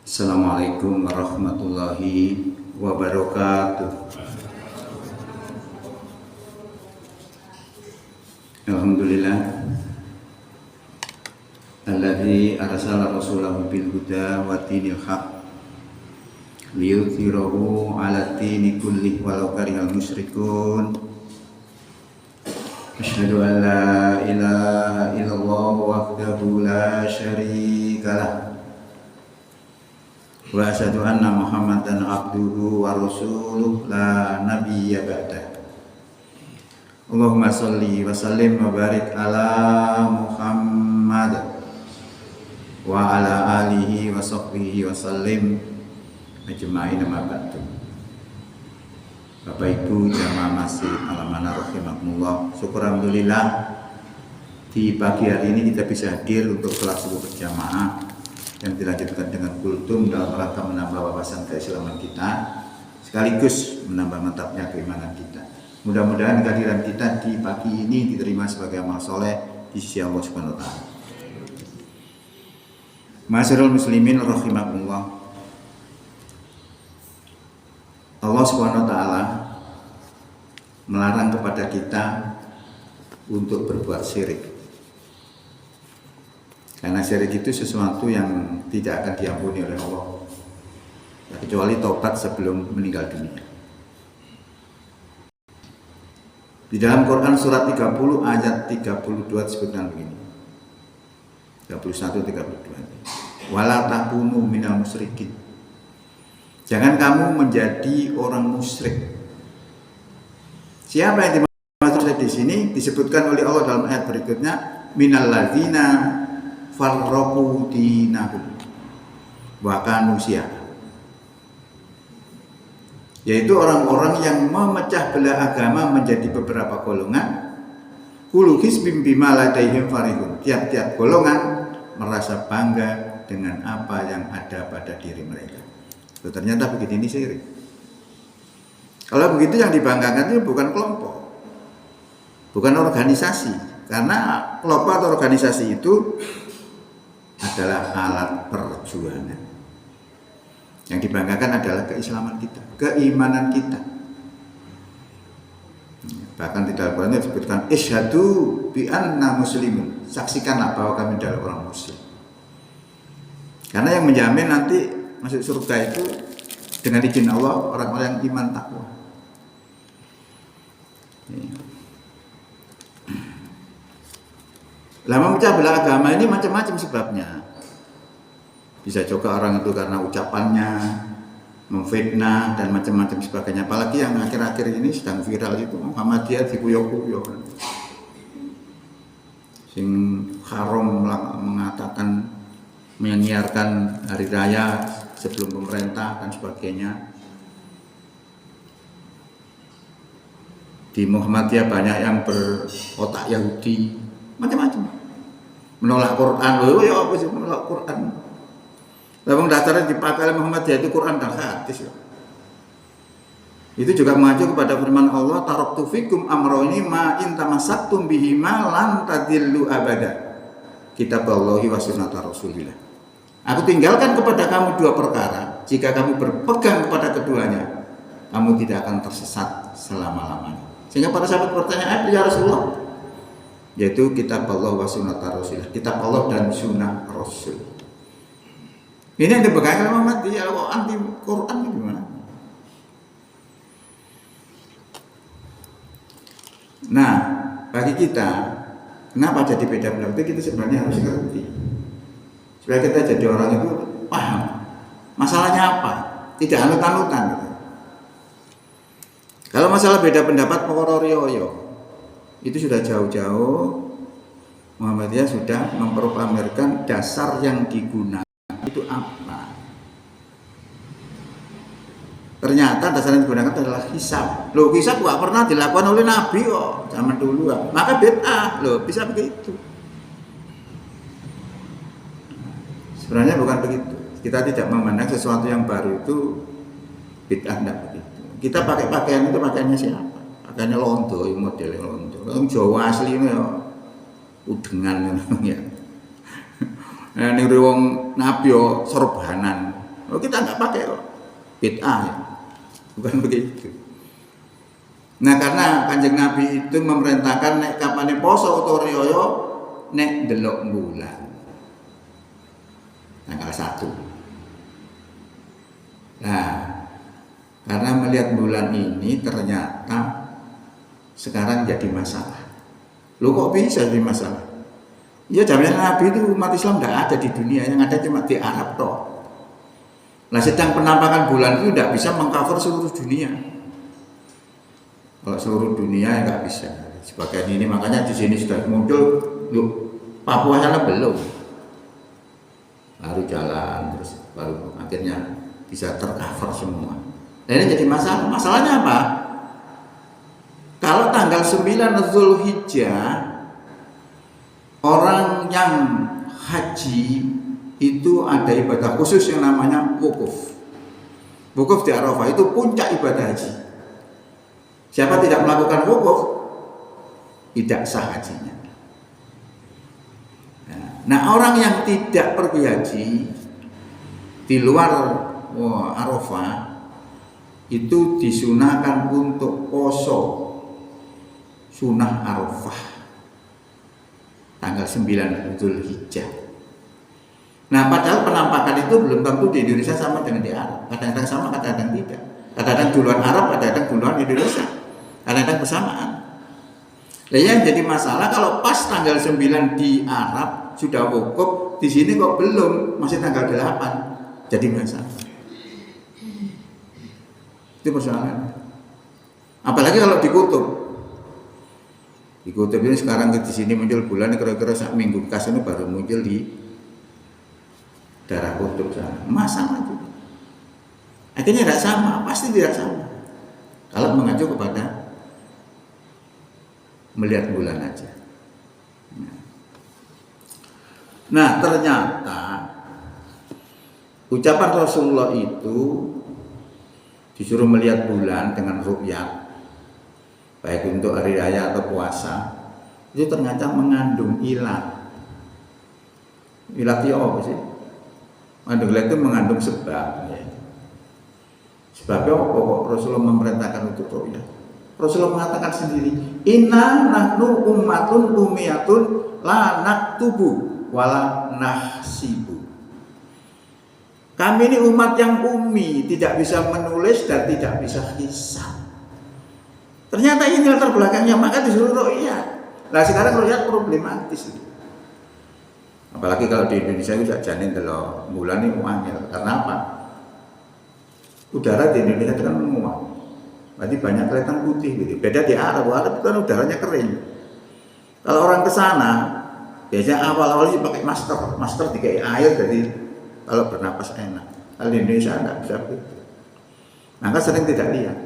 Assalamualaikum warahmatullahi wabarakatuh. Alhamdulillah alladzi arsala rasulahu bil huda wa dinil haq liyudhhirahu 'ala dini kullih walau karihal musyrikun. Asyhadu an la ilaha illallah wahdahu la syarika lah wa asyhadu anna Muhammadan abduhu wa rasuluh la nabiyya ba'dah. Allahumma sholli wa sallim wa barik ala Muhammad wa ala alihi wa sahbihi wa sallim ajma'in, amma ba'du. Bapak Ibu jamaah masjid Al-Amanah rahimakumullah, syukur alhamdulillah di pagi hari ini kita bisa hadir untuk sholat subuh berjamaah yang dilanjutkan dengan kultum dalam rangka menambah wawasan keislaman kita sekaligus menambah mantapnya keimanan kita. Mudah-mudahan kehadiran kita di pagi ini diterima sebagai amal soleh di sisi Allah Subhanahu wa taala. Ma'asyiral muslimin rahimakumullah, Allah Subhanahu wa taala melarang kepada kita untuk berbuat syirik. Karena syirik itu sesuatu yang tidak akan diampuni oleh Allah, kecuali taubat sebelum meninggal dunia. Di dalam Quran surat 30 ayat 32 disebutkan begini. 31-32. Wala takunu minal musyrikin. Jangan kamu menjadi orang musyrik. Siapa yang dimaksud di sini disebutkan oleh Allah dalam ayat berikutnya, minal ladzina farraqu dinahum wa kanu syi'a, yaitu orang-orang yang memecah belah agama menjadi beberapa golongan. Kullu hizbin bima ladaihim farihun. Tiap-tiap golongan merasa bangga dengan apa yang ada pada diri mereka. Loh, ternyata begitu, ini syirik. Kalau begitu yang dibanggakan itu bukan kelompok, bukan organisasi, karena kelompok atau organisasi itu adalah alat perjuangan. Yang dibanggakan adalah keislaman kita, keimanan kita. Bahkan di dalam Al-Quran disebutkan isyhadu bi anna muslimun, saksikanlah bahwa kami adalah orang muslim. Karena yang menjamin nanti masuk surga itu dengan izin Allah orang-orang yang iman takwa. Lama memecah belah agama ini macam-macam sebabnya. Bisa juga orang itu karena ucapannya, memfitnah dan macam-macam sebagainya. Apalagi yang akhir-akhir ini sedang viral itu Muhammadiyah dikuyok-kuyok. Sing haram mengatakan menyiarkan hari raya sebelum pemerintah dan sebagainya. Di Muhammadiyah banyak yang berotak Yahudi, macam-macam. Menolak Quran, ya apa sih menolak Quran? Lalu dasarnya dipakai oleh Muhammadiyah itu Quran dan hadis ya. Itu juga mengacu kepada firman Allah, taraktu fikum amrayni ma in tamassaktum bihima lan tadillu abada. Kitab Allahi wa sunnata Rasulillah. Aku tinggalkan kepada kamu dua perkara, jika kamu berpegang kepada keduanya, kamu tidak akan tersesat selama-lamanya. Sehingga para sahabat bertanya, ya Rasulullah, yaitu kitab Allah wa sunnata Rasulillah, kitab Allah dan sunnah Rasul. Ini yang dipegang oleh Muhammadiyah. Kalau anti Quran gimana? Nah, bagi kita, kenapa jadi beda pendapat? Kita sebenarnya harus ngerti, supaya kita jadi orang itu paham masalahnya apa, tidak anut-anutan gitu. Kalau masalah beda pendapat pokok-rioyo itu sudah jauh-jauh Muhammadiyah sudah memproklamirkan dasar yang digunakan itu apa. Ternyata dasar yang digunakan adalah hisab. Loh, hisab gak pernah dilakukan oleh Nabi kok zaman dulu. Maka bid'ah. Loh, bisa begitu. Sebenarnya bukan begitu. Kita tidak memandang sesuatu yang baru itu bid'ah, tidak begitu. Kita pakai pakaian itu pakaiannya siapa? Pakaiannya londo, modelnya londo. Orang Jawa asli ini ya udengan ya. Nah, ning wong nabi yo sorbanan. Oh, kita nggak pakai kok. Bid'ah ya. Bukan begitu. Nah, karena Kanjeng Nabi itu memerintahkan nek kapane poso utawa riyaya nek delok bulan. Tanggal 1. Nah, karena melihat bulan ini ternyata sekarang jadi masalah. Loh kok bisa jadi masalah? Ya zaman Nabi itu umat Islam tidak ada di dunia, yang ada cuma di Arab toh. Nah, sedang penampakan bulan itu tidak bisa mengcover seluruh dunia. Kalau seluruh dunia nggak bisa. Sebagian ini makanya di sini sudah muncul, yuk Papua sana belum. Baru jalan terus baru akhirnya bisa tercover semua. Nah, ini jadi masalah. Masalahnya apa? Kalau tanggal 9 Zulhijjah orang yang haji itu ada ibadah khusus yang namanya wukuf. Wukuf di Arafah itu puncak ibadah haji. Siapa tidak melakukan wukuf tidak sah hajinya. Nah, orang yang tidak pergi haji di luar Arafah itu disunahkan untuk poso sunah Arafah tanggal 9 Zulhijjah. Nah, padahal penampakan itu belum tentu di Indonesia sama dengan di Arab. Kadang-kadang sama, kadang-kadang tidak. Kadang-kadang duluan Arab, kadang-kadang duluan Indonesia. Kadang-kadang bersamaan. Nah, yang jadi masalah kalau pas tanggal 9 di Arab sudah wukuf, di sini kok belum, masih tanggal 8. Jadi masalah. Itu persoalan. Apalagi kalau dikutub. Di kutub ini sekarang di sini muncul bulan kira-kira sak minggu bekas ini baru muncul di daerah kutub sana. Masalah juga. Akhirnya tidak sama, pasti tidak sama. Kalau mengacu kepada melihat bulan aja. Nah, ternyata ucapan Rasulullah itu disuruh melihat bulan dengan ru'yat, baik untuk hari raya atau puasa, itu ternyata mengandung ilat. Ilat itu apa sih? Mengandung ilat itu mengandung sebab. Ya. Sebabnya apa kok Rasulullah memerintahkan untuk ru'yat? Rasulullah mengatakan sendiri, inna nahnu ummatun umiyatun la naktubu wala nahsibu. Kami ini umat yang ummi, tidak bisa menulis dan tidak bisa hisab. Ternyata ini latar belakangnya, maka disuruh ru'yat. Nah, sekarang ru'yat problematis. Apalagi kalau di Indonesia itu janin kalau bulan ini muangil. Karena apa? Udara di Indonesia itu kan menguap. Berarti banyak kelihatan putih gitu. Beda di Arab itu kan udaranya kering. Kalau orang ke sana, biasanya awal-awal sih pakai masker dikai air, jadi kalau bernapas enak. Kalau di Indonesia enggak bisa begitu. Maka sering tidak lihat.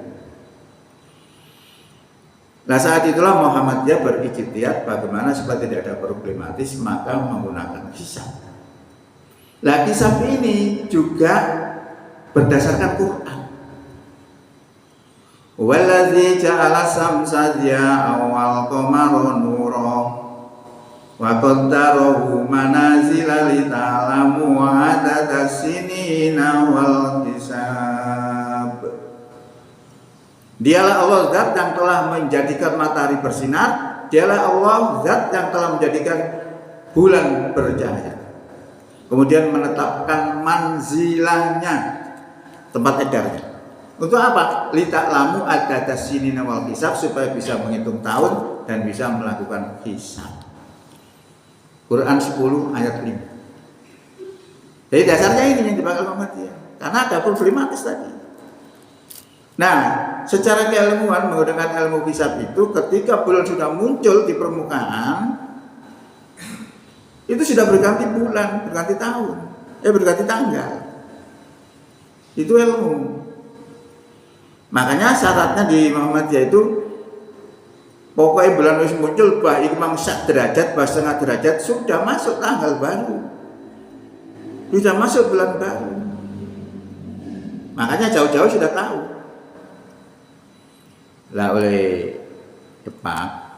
Nah, saat itulah Muhammadiyah berijtihad bagaimana supaya tidak ada problematis, maka menggunakan hisab. Nah, hisab ini juga berdasarkan Quran. Wallazi ja'ala samsa diya'an wal qamara nura wa qaddarahu manazila lita'lamu adada sinina wal hisab. Dialah Allah zat yang telah menjadikan matahari bersinar. Dialah Allah zat yang telah menjadikan bulan bercahaya. Kemudian menetapkan manzilahnya, tempat edarnya. Untuk apa? Lita'lamu adada sinina wal hisab, supaya bisa menghitung tahun dan bisa melakukan hisab. Quran 10 ayat 5. Jadi dasarnya ini yang dipakai Muhammadiyah. Karena ada problematis tadi. Nah, secara keilmuan menggunakan ilmu hisab itu, ketika bulan sudah muncul di permukaan, itu sudah berganti bulan, berganti tahun, berganti tanggal. Itu ilmu. Makanya syaratnya di Muhammadiyah itu, pokoknya bulan harus muncul, baik memang sak derajat, bah setengah derajat, sudah masuk tanggal baru, sudah masuk bulan baru. Makanya jauh-jauh sudah tahu. Lah oleh Jepang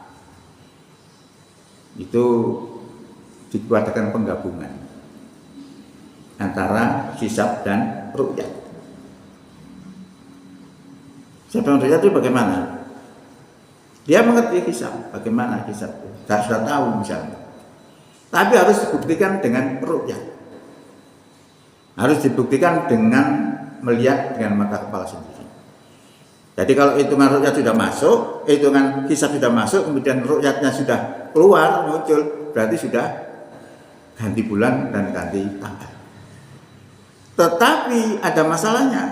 itu dibuatkan penggabungan antara hisab dan ru'yat. Hisab dan ru'yat itu bagaimana? Dia mengerti hisab, bagaimana hisab itu. Sudah tahu misalnya. Tapi harus dibuktikan dengan ru'yat. Harus dibuktikan dengan melihat dengan mata kepala sendiri. Jadi kalau hitungan ru'yat sudah masuk, hitungan hisab sudah masuk, kemudian ru'yatnya sudah keluar, muncul, berarti sudah ganti bulan dan ganti tanggal. Tetapi ada masalahnya.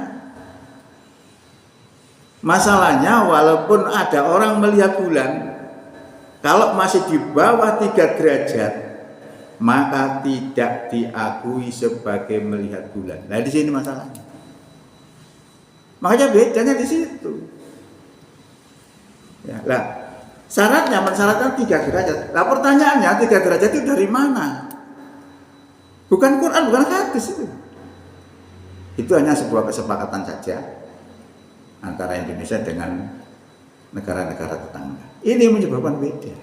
Masalahnya walaupun ada orang melihat bulan, kalau masih di bawah 3 derajat, maka tidak diakui sebagai melihat bulan. Nah di sini masalahnya. Makanya bedanya di situ. Ya, lah, syaratnya mensyaratkan 3 derajat. Lah pertanyaannya 3 derajat itu dari mana? Bukan Quran, bukan hadis itu. Itu hanya sebuah kesepakatan saja antara Indonesia dengan negara-negara tetangga. Ini menyebabkan beda.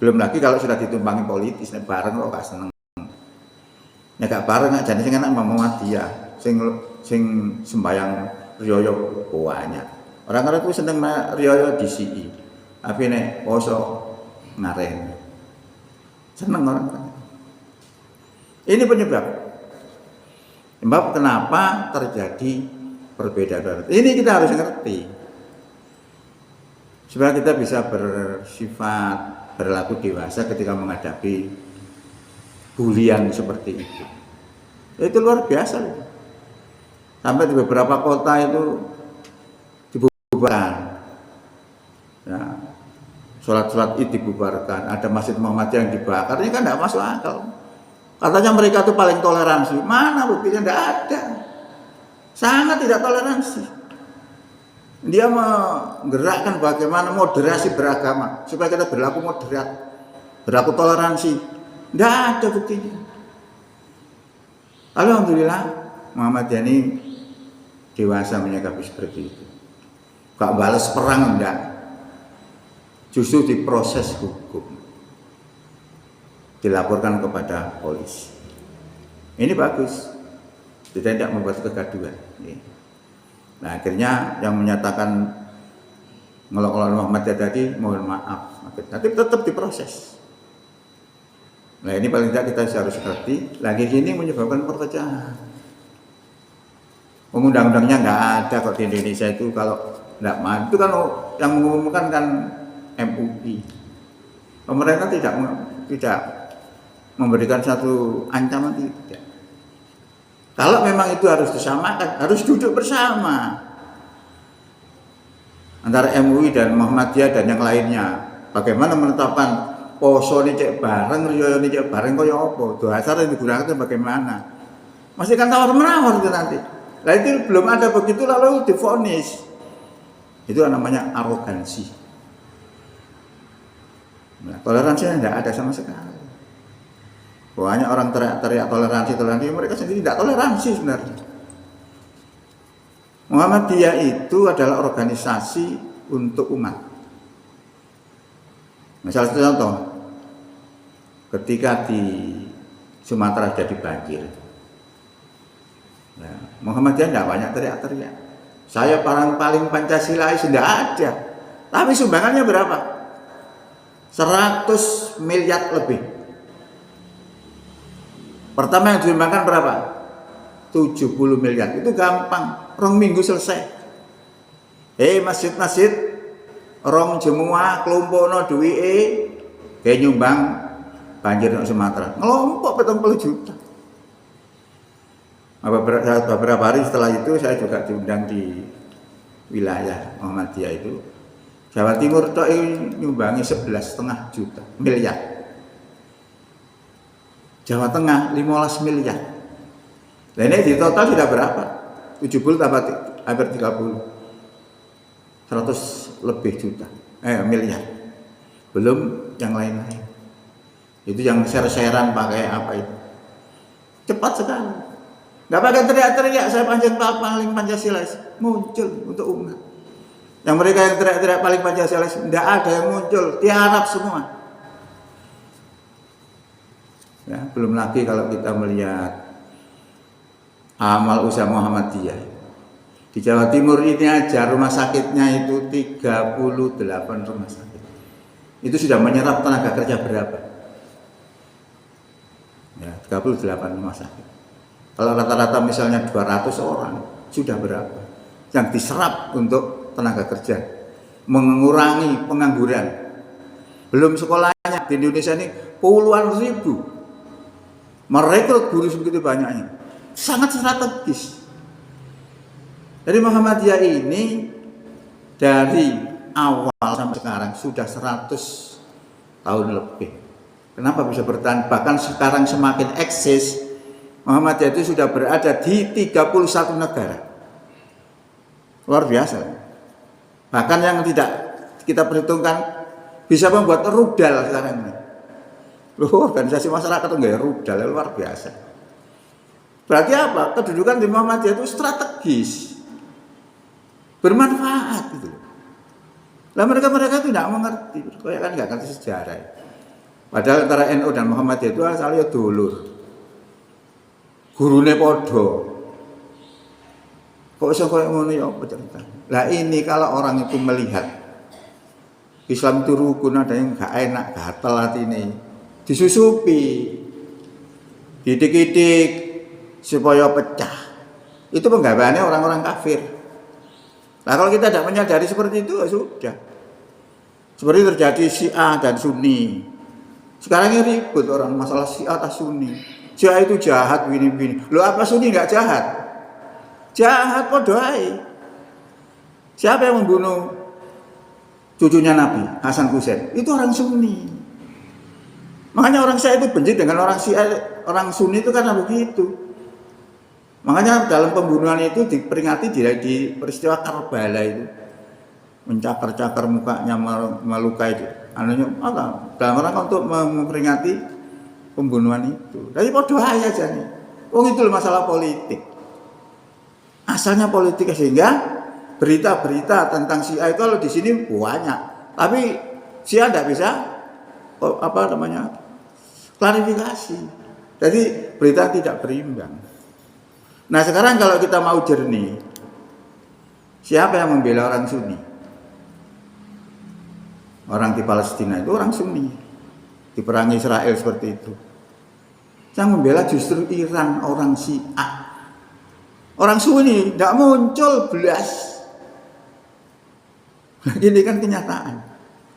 Belum lagi kalau sudah ditumpangi politis, bareng kok gak seneng. Ya gak bareng gak jadi sing enak Muhammadiyah. Sing sembayang riyo banyak. Orang-orang itu seneng riyo DCI. Tapi nek poso ngaren. Seneng orang. Ini penyebab kenapa terjadi perbedaan. Ini kita harus ngerti. Supaya kita bisa bersifat berlaku dewasa ketika menghadapi bulian seperti itu. Itu luar biasa loh. Sampai di beberapa kota itu dibubarkan. Ya, sholat-sholat Id dibubarkan. Ada Masjid Muhammadiyah yang dibakar. Ini kan tidak masuk akal. Katanya mereka itu paling toleransi. Mana buktinya? Tidak ada. Sangat tidak toleransi. Dia menggerakkan bagaimana moderasi beragama supaya kita berlaku moderat, berlaku toleransi. Tidak ada buktinya. Alhamdulillah Muhammadiyah ini dewasa menyikapi seperti itu. Gak balas perang enggak. Justru diproses hukum. Dilaporkan kepada polisi. Ini bagus. Tidak membuat kegaduhan. Nah akhirnya yang menyatakan ngelok-ngelok Muhammadiyah tadi mohon maaf. Tapi tetap diproses. Nah ini paling tidak kita harus ngerti. Lagi ini menyebabkan perpecahan. Undang-undangnya nggak ada kok di Indonesia itu kalau nggak mau. Itu kan yang mengumumkan kan MUI. Pemerintah tidak memberikan satu ancaman tidak. Kalau memang itu harus disamakan, harus duduk bersama antara MUI dan Muhammadiyah dan yang lainnya. Bagaimana menetapkan poso ini cek bareng, riyo ini cek bareng kaya apa? Dasar yang digunakan bagaimana? Masih kan tawar menawar itu nanti. Nah itu belum ada begitu lalu divonis. Itu namanya arogansi. Nah, toleransinya tidak ada sama sekali. Banyak orang teriak toleransi, mereka sendiri tidak toleransi sebenarnya. Muhammadiyah itu adalah organisasi untuk umat. Misalnya contoh, ketika di Sumatera jadi banjir, nah, Muhammadiyah tidak banyak teriak-teriak. Saya paling Pancasilais tidak ada. Tapi sumbangannya berapa? 100 miliar lebih. Pertama yang disumbangkan berapa? 70 miliar. Itu gampang. 2 minggu selesai. Masjid-masjid rong jemua kelompono duwike kayak nyumbang banjir di Sumatera. Ngelompok 40 juta. Beberapa hari setelah itu saya juga diundang di wilayah Muhammadiyah itu. Jawa Timur itu nyumbangi 11,5 juta miliar. Jawa Tengah 15 miliar. Nah ini di total sudah berapa? 70 tambah hampir 30. 100 lebih juta. Miliar. Belum yang lain-lain. Itu yang share-sharean pakai apa itu. Cepat sekali. Gak pakai teriak-teriak, saya paling Pancasilais. Muncul untuk umat. Yang mereka yang teriak-teriak paling Pancasilais, tidak ada yang muncul. Tiarap semua. Ya, belum lagi kalau kita melihat amal usaha Muhammadiyah. Di Jawa Timur ini aja rumah sakitnya itu 38 rumah sakit. Itu sudah menyerap tenaga kerja berapa? Ya, 38 rumah sakit. Kalau rata-rata misalnya 200 orang, sudah berapa? Yang diserap untuk tenaga kerja. Mengurangi pengangguran. Belum sekolahnya di Indonesia ini puluhan ribu. Merekrut guru segitu banyaknya. Sangat strategis. Jadi Muhammadiyah ini dari awal sampai sekarang sudah 100 tahun lebih. Kenapa bisa bertahan? Bahkan sekarang semakin eksis. Muhammadiyah itu sudah berada di 31 negara. Luar biasa. Bahkan yang tidak kita perhitungkan bisa membuat rudal sekarang ini. Loh, organisasi masyarakat itu enggak rudal, luar biasa. Berarti apa? Kedudukan di Muhammadiyah itu strategis. Bermanfaat gitu. Lah mereka itu tidak mengerti, kayak kan nggak ngerti sejarah. Padahal antara NU dan Muhammadiyah itu asalnya dulur. Gurune podo. Kok iso koyo ngono ya apa cerita? Lah ini kalau orang itu melihat Islam itu rukun, ada yang gak enak, gatel hatine. Disusupi. Didik-didik supaya pecah. Itu penggawaannya orang-orang kafir. Nah kalau kita tidak menyadari seperti itu, ya sudah. Seperti terjadi Syiah dan Sunni. Sekarang ini ribut orang masalah Syiah atau Sunni. Syiah itu jahat, begini-begini. Loh apa Sunni nggak jahat? Jahat kok doai. Siapa yang membunuh cucunya Nabi, Hasan Husain? Itu orang Sunni. Makanya orang Syiah itu benci dengan orang Syiah, orang Sunni itu karena begitu. Makanya dalam pembunuhan itu diperingati di peristiwa Karbala itu. Mencakar-cakar mukanya, melukai itu. Anunya apa? Dalam rangka untuk memperingati pembunuhan itu. Jadi podo aja nih. Oh itu masalah politik. Asalnya politik sehingga berita-berita tentang Syiah itu kalau di sini banyak. Tapi Syiah tidak bisa klarifikasi. Jadi berita tidak berimbang. Nah sekarang kalau kita mau jernih, siapa yang membela orang Sunni? Orang di Palestina itu orang Sunni, diperangi Israel seperti itu. Yang membela justru Iran, orang Syiah. Orang Sunni tidak muncul belas. Ini kan kenyataan.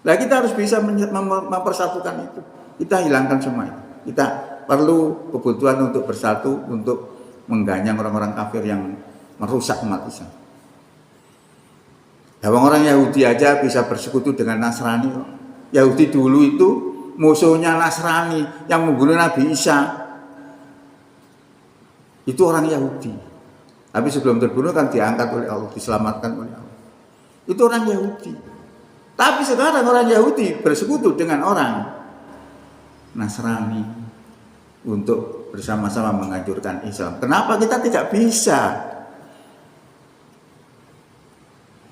Nah kita harus bisa mempersatukan itu. Kita hilangkan semua itu. Kita perlu kebutuhan untuk bersatu, untuk mengganyang orang-orang kafir yang merusak umat Islam. Ya, orang Yahudi aja bisa bersekutu dengan Nasrani. Yahudi dulu itu musuhnya Nasrani yang membunuh Nabi Isa. Itu orang Yahudi. Tapi sebelum terbunuh kan diangkat oleh Allah, diselamatkan oleh Allah. Itu orang Yahudi. Tapi sekarang orang Yahudi bersekutu dengan orang Nasrani untuk bersama-sama menghancurkan Islam. Kenapa kita tidak bisa?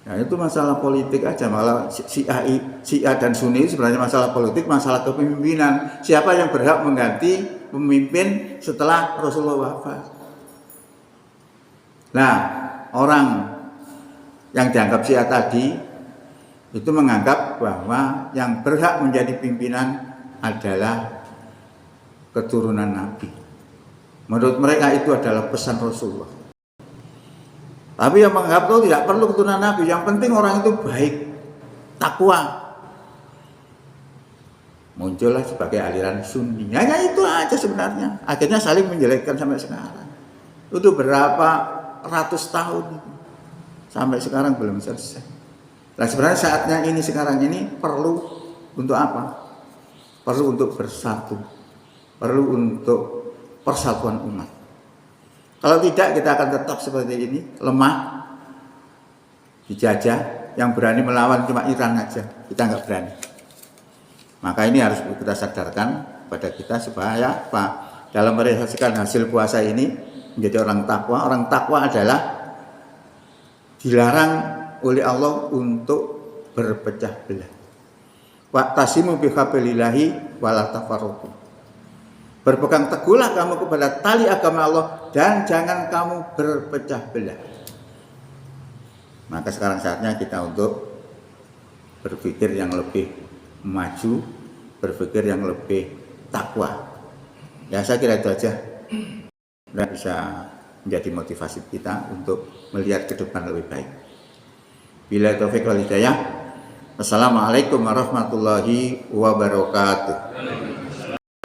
Ya itu masalah politik aja. Malah Syiah dan Sunni sebenarnya masalah politik, masalah kepemimpinan. Siapa yang berhak mengganti pemimpin setelah Rasulullah wafat? Nah, orang yang dianggap Syiah tadi itu menganggap bahwa yang berhak menjadi pimpinan adalah keturunan Nabi. Menurut mereka itu adalah pesan Rasulullah. Tapi yang menganggap itu tidak perlu keturunan Nabi. Yang penting orang itu baik, takwa. Muncullah sebagai aliran Sunni. Hanya itu aja sebenarnya. Akhirnya saling menjelekkan sampai sekarang. Itu berapa ratus tahun itu. Sampai sekarang belum selesai. Nah sebenarnya saatnya ini sekarang ini perlu untuk apa? Perlu untuk bersatu. Perlu untuk persatuan umat. Kalau tidak kita akan tetap seperti ini, lemah, dijajah, yang berani melawan cuma Iran aja, kita nggak berani. Maka ini harus kita sadarkan pada kita supaya apa? Dalam merealisasikan hasil puasa ini menjadi orang takwa. Orang takwa adalah dilarang oleh Allah untuk berpecah belah. Wa'tasimu bihablillahi wala tafarraqu. Berpegang teguhlah kamu kepada tali agama Allah dan jangan kamu berpecah belah. Maka sekarang saatnya kita untuk berpikir yang lebih maju, berpikir yang lebih takwa. Ya saya kira itu aja. Dan bisa menjadi motivasi kita untuk melihat ke depan lebih baik. Bila taufiq wal hidayah. Wassalamualaikum warahmatullahi wabarakatuh.